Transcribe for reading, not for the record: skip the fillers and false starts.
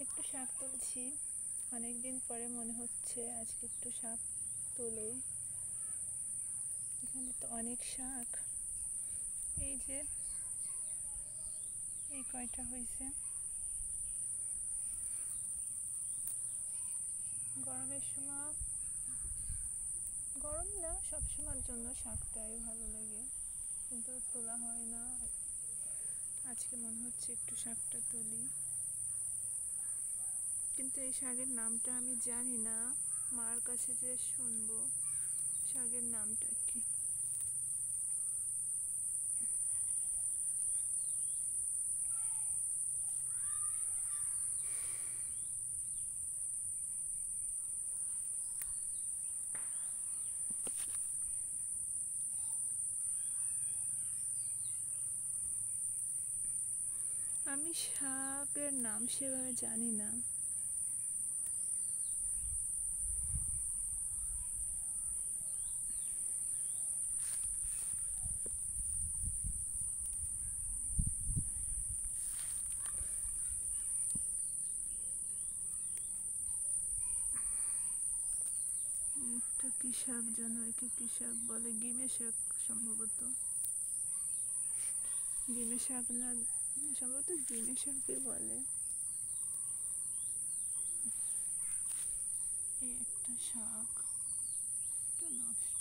একটু শাক তুলছি। অনেক দিন পরে মনে হচ্ছে আজকে একটু শাক তুলে। এখানে তো অনেক শাক, এই যে এই কয়টা হয়েছে। গরমের সময়, গরম না সব সময়ের জন্য শাকটাই ভালো লাগে, কিন্তু তোলা হয় না। আজকে মনে হচ্ছে একটু শাকটা তুলি, কিন্তু এই শাকের নামটা আমি জানি না। মার কাছে যে শুনবো শাকের নামটা কি। আমি শাকের নাম সেভাবে জানি না। একটা কি শাক যেন, একে কি শাক বলে, গিমে শাক সম্ভবত। গিমে শাক না, সম্ভবত গিমে শাকই বলে। এই একটা শাক, এটা নষ্ট